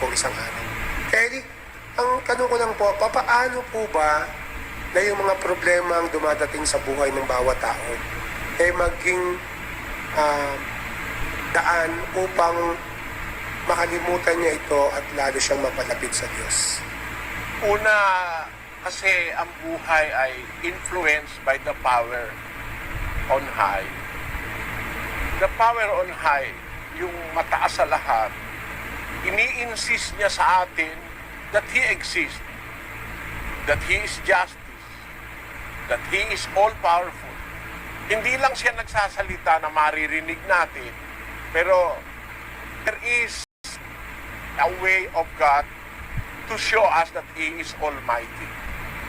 pong isang araw. Kaya ang tanong ko lang po, paano po ba na yung mga problema ang dumadating sa buhay ng bawat tao maging daan upang makalimutan niya ito at lalo siyang mapalapit sa Diyos? Una, kasi ang buhay ay influenced by the power on high. The power on high, yung mataas sa lahat, ini-insist niya sa atin that He exists, that He is justice, that He is all-powerful. Hindi lang siya nagsasalita na maririnig natin, pero there is a way of God to show us that He is Almighty.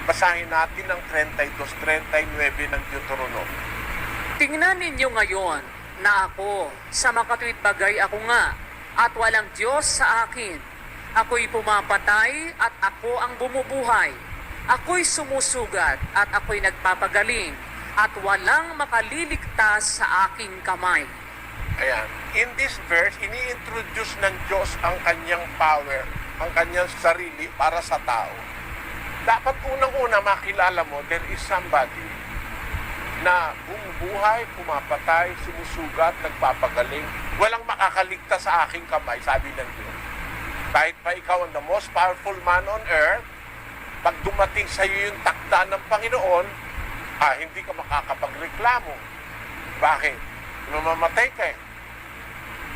Basahin natin ang 32-39 ng Deuteronomy. Tingnan ninyo ngayon na ako, sa makatuwid bagay ako nga, at walang Diyos sa akin. Ako'y pumapatay at ako ang bumubuhay. Ako'y sumusugat at ako'y nagpapagaling, at walang makaliligtas sa aking kamay. Ayan. In this verse, ini-introduce ng Diyos ang kanyang power, ang kanyang sarili para sa tao. Dapat unang-una makilala mo, there is somebody na bumubuhay, pumapatay, sumusugat, nagpapagaling. Walang makakaligtas sa aking kamay, sabi ng Diyos. Kahit pa ikaw ang the most powerful man on earth, pag dumating sa iyo yung takda ng Panginoon, hindi ka makakapagreklamo. Bakit? Mamamatay ka eh.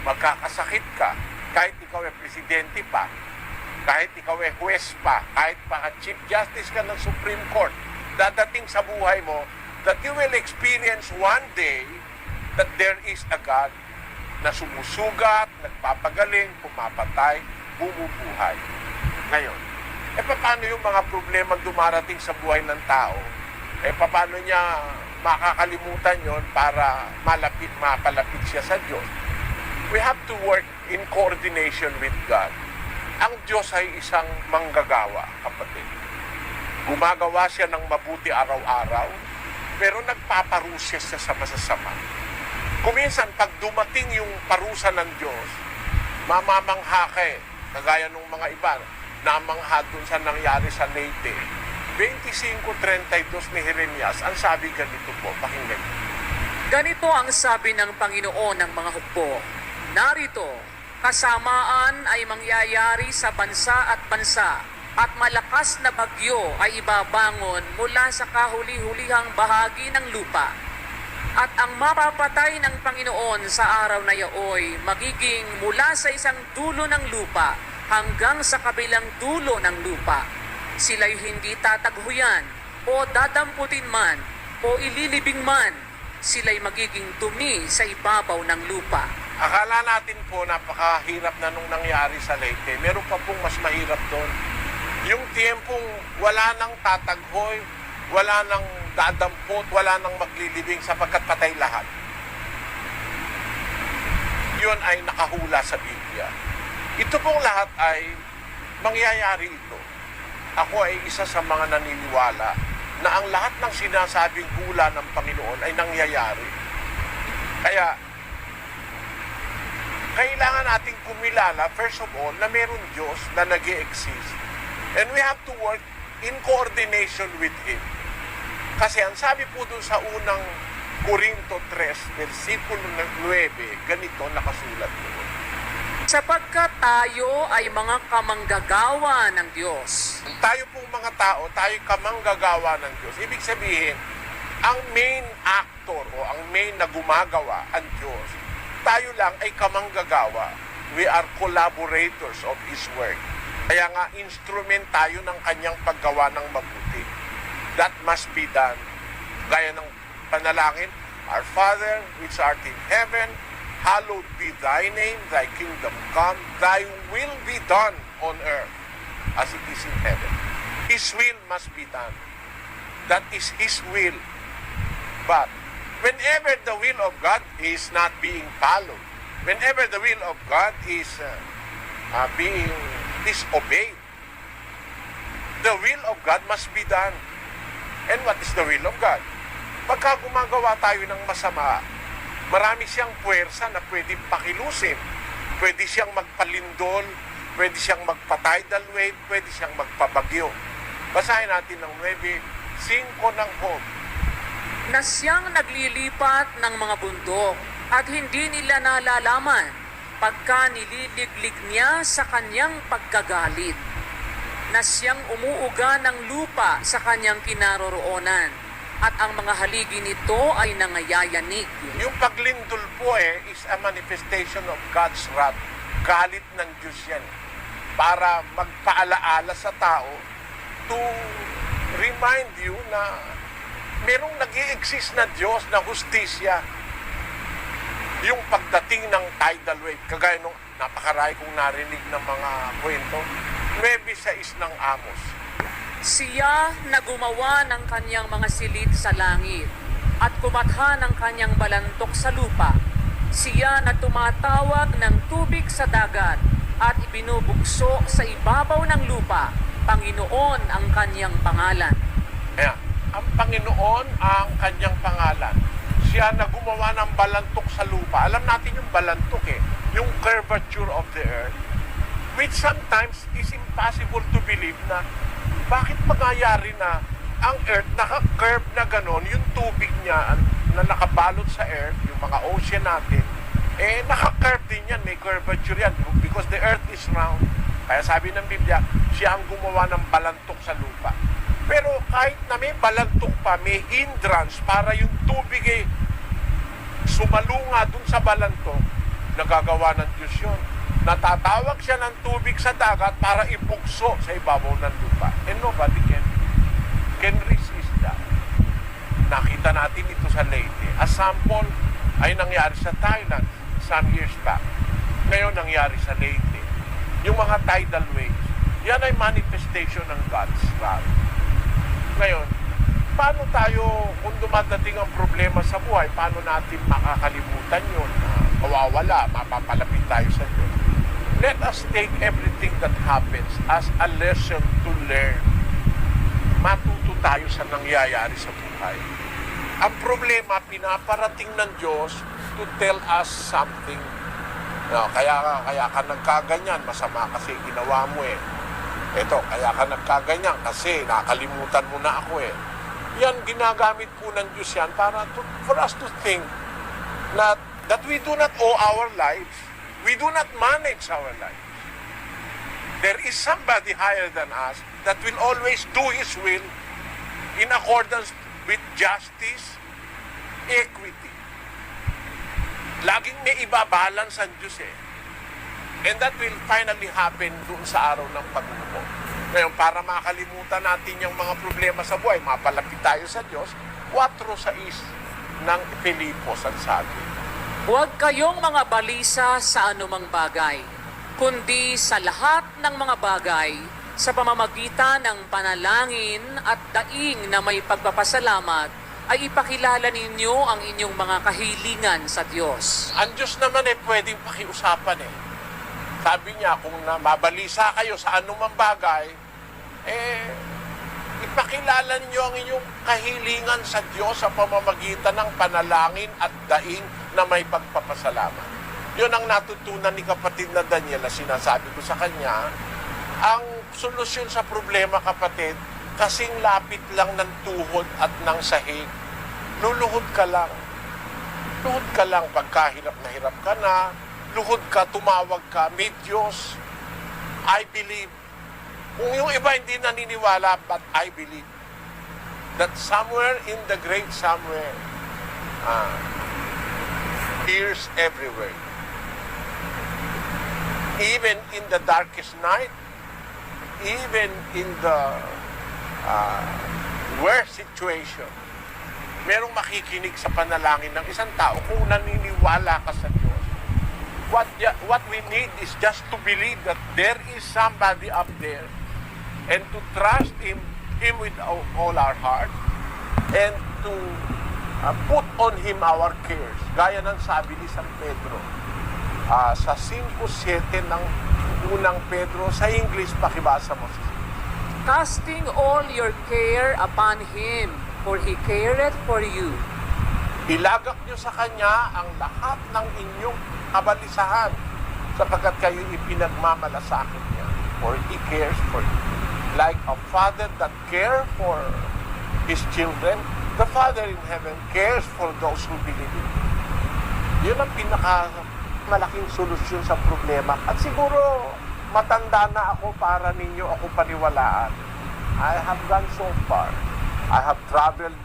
Magkakasakit ka. Kahit ikaw ay presidente pa, kahit ikaw ay huwes pa, kahit pa Chief Justice ka ng Supreme Court, dadating sa buhay mo that you will experience one day that there is a God na sumusugat, nagpapagaling, pumapatay, bumubuhay. Ngayon, paano yung mga problema dumarating sa buhay ng tao? Paano niya makakalimutan yon para mapalapit siya sa Diyos? We have to work in coordination with God. Ang Diyos ay isang manggagawa, kapatid. Gumagawa siya ng mabuti araw-araw, pero nagpaparusa siya sa masasama. Kuminsan, pag dumating yung parusa ng Diyos, mamamangha ka kagaya ng mga iba, namangha dun sa nangyari sa Leyte. 25:32 ni Jeremias, ang sabi ganito po, pakinggan. Ganito ang sabi ng Panginoon ng mga hukbo. Narito, kasamaan ay mangyayari sa bansa at malakas na bagyo ay ibabangon mula sa kahuli-hulihang bahagi ng lupa. At ang mapapatay ng Panginoon sa araw na yaoy magiging mula sa isang dulo ng lupa hanggang sa kabilang dulo ng lupa. Sila'y hindi tataghuyan o dadamputin man o ililibing man. Sila'y magiging dumi sa ibabaw ng lupa. Akala natin po napakahirap na nung nangyari sa Leyte. Meron pa pong mas mahirap doon. Yung tiempong wala nang tataghoy, wala nang dadampot, wala nang maglilibing sapagkat patay lahat. Yun ay nakahula sa Biblia. Ito pong lahat ay mangyayari ito. Ako ay isa sa mga naniniwala na ang lahat ng sinasabing hula ng Panginoon ay nangyayari. Kaya, kailangan nating kumilala, first of all, na meron Diyos na nag-i-exist. And we have to work in coordination with Him. Kasi ang sabi po dun sa unang Corinto 3, versikulo 9, ganito nakasulat doon. Sapagkat tayo ay mga kamanggagawa ng Diyos. Tayo pong mga tao, tayo kamanggagawa ng Diyos. Ibig sabihin, ang main actor o ang main na gumagawa, ang Diyos, tayo lang ay kamanggagawa. We are collaborators of His work. Kaya nga, instrument tayo ng kanyang paggawa ng mabuti. That must be done. Gaya ng panalangin, Our Father, which art in heaven, hallowed be thy name, thy kingdom come, thy will be done on earth as it is in heaven. His will must be done. That is His will. But whenever the will of God is not being followed, whenever the will of God is being disobeyed, the will of God must be done. And what is the will of God? Pagka gumagawa tayo ng masama, marami siyang puwersa na pwedeng pakilusin. Pwede siyang magpalindol, pwede siyang magpa-tidal wave, pwede siyang magpabagyo. Basahin natin ng 9:5 ng Job. Na siyang naglilipat ng mga bundok at hindi nila nalalaman pagka nililiglig niya sa kanyang pagkagalit. Na siyang umuuga ng lupa sa kanyang kinaroroonan at ang mga haligi nito ay nangayayanig. Yung paglindol po is a manifestation of God's wrath. Galit ng Diyos yan. Para magpaalaala sa tao to remind you na merong nag-i-exist na Diyos na hustisya. Yung pagdating ng tidal wave, kagaya nung napakarami kong narinig ng mga kwento, 9:6 ng Amos. Siya na gumawa ng kanyang mga silid sa langit at kumatha ng kanyang balantok sa lupa. Siya na tumatawag ng tubig sa dagat at ibinubugso sa ibabaw ng lupa. Panginoon ang kanyang pangalan. Ayan. Ang Panginoon ang kanyang pangalan. Siya na gumawa ng balantok sa lupa. Alam natin yung balantok yung curvature of the earth, which sometimes is impossible to believe na bakit mangyayari na ang earth naka-curve na ganon, yung tubig niya na nakabalot sa earth, yung mga ocean natin, naka-curve din yan, may curvature yan, because the earth is round. Kaya sabi ng Biblia, siya ang gumawa ng balantok sa lupa. Pero kahit na may balantok pa, may hindrance para yung tubig sumalunga dun sa balantok, nagagawa ng Diyos yun. Natatawag siya ng tubig sa dagat para ibukso sa ibabaw ng lupa. And nobody can resist that. Nakita natin ito sa Leyte. A sample ay nangyari sa Thailand some years back. Ngayon nangyari sa Leyte. Yung mga tidal waves, yan ay manifestation ng God's wrath. Ngayon, paano tayo, kung dumadating ang problema sa buhay, paano natin makakalimutan yun? Mawawala, mapapalapit tayo sa Diyos. Let us take everything that happens as a lesson to learn. Matuto tayo sa nangyayari sa buhay. Ang problema, pinaparating ng Diyos to tell us something. No, kaya ka nagkaganyan, masama kasi ginawa mo Ito, kaya ka nagkaganyan kasi nakalimutan mo na ako Yan, ginagamit po ng Diyos yan para for us to think that we do not owe our lives. We do not manage our lives. There is somebody higher than us that will always do His will in accordance with justice, equity. Laging may ibabalance ang Diyos And that will finally happen doon sa araw ng paghukom. Ngayon, para makalimutan natin yung mga problema sa buhay, mapalapit tayo sa Diyos, 4:6 ng Filipos ang sabi. Huwag kayong mga balisa sa anumang bagay, kundi sa lahat ng mga bagay, sa pamamagitan ng panalangin at daing na may pagpapasalamat, ay ipakilala ninyo ang inyong mga kahilingan sa Diyos. Ang Diyos naman pwedeng pakiusapan Sabi niya, kung mabalisa kayo sa anumang bagay, ipakilala niyo ang inyong kahilingan sa Diyos sa pamamagitan ng panalangin at daing na may pagpapasalamat. Yun ang natutunan ni kapatid na Daniela. Sinasabi ko sa kanya, ang solusyon sa problema, kapatid, kasing lapit lang ng tuhod at ng sahig. Luluhod ka lang. Luhod ka lang pagka hirap na hirap ka na. Luhod ka, tumawag ka, may Diyos. I believe. Kung yung iba hindi naniniwala, but I believe that somewhere in the great somewhere, ears everywhere. Even in the darkest night, even in the worst situation, merong makikinig sa panalangin ng isang tao kung naniniwala ka sa Diyos. What we need is just to believe that there is somebody up there and to trust Him with all our heart and to put on Him our cares. Gaya ng sabi ni San Pedro sa 5:7 ng unang Pedro, sa English, pakibasa mo. Casting all your care upon Him, for He careth for you. Ilagak niyo sa Kanya ang lahat ng inyong kabalisahan, sapagkat kayo ipinagmamalasakit niya, for He cares for you. Like a father that cares for his children, the Father in heaven cares for those who believe in Him. Yun ang malaking solusyon sa problema. At siguro, matanda na ako para ninyo ako paniwalaan. I have gone so far. I have traveled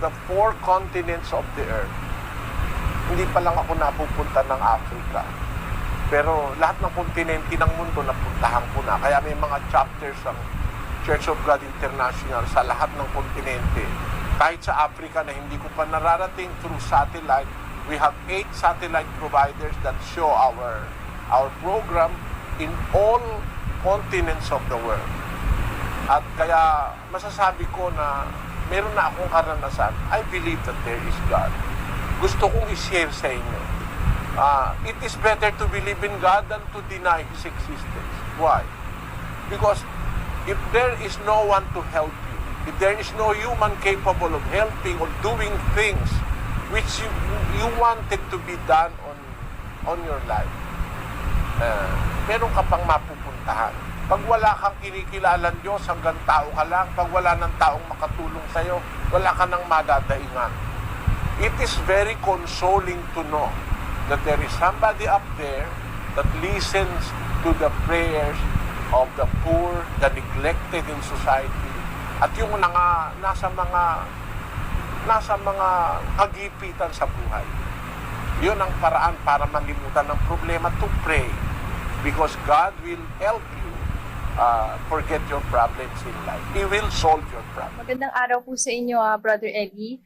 the 4 continents of the earth. Hindi pa lang ako napupunta ng Africa. Pero lahat ng kontinente ng mundo napuntahan ko na. Kaya may mga chapters ng Church of God International sa lahat ng kontinente. Kahit sa Africa na hindi ko pa nararating through satellite, we have 8 satellite providers that show our program in all continents of the world. At kaya masasabi ko na meron na akong karanasan. I believe that there is God. Gusto kong i-share sa inyo. It is better to believe in God than to deny His existence. Why? Because if there is no one to help you, if there is no human capable of helping or doing things which you wanted to be done on your life, meron ka pang mapupuntahan. Pag wala kang kinikilalang Diyos, hanggang tao ka lang. Pag wala ng taong makatulong sa'yo, wala ka nang madadaingan. It is very consoling to know that there is somebody up there that listens to the prayers of the poor, the neglected in society, at yung nasa mga kagipitan sa buhay. Yun ang paraan para malimutan ng problema, to pray. Because God will help you forget your problems in life. He will solve your problems. Magandang araw po sa inyo, Brother Eddie.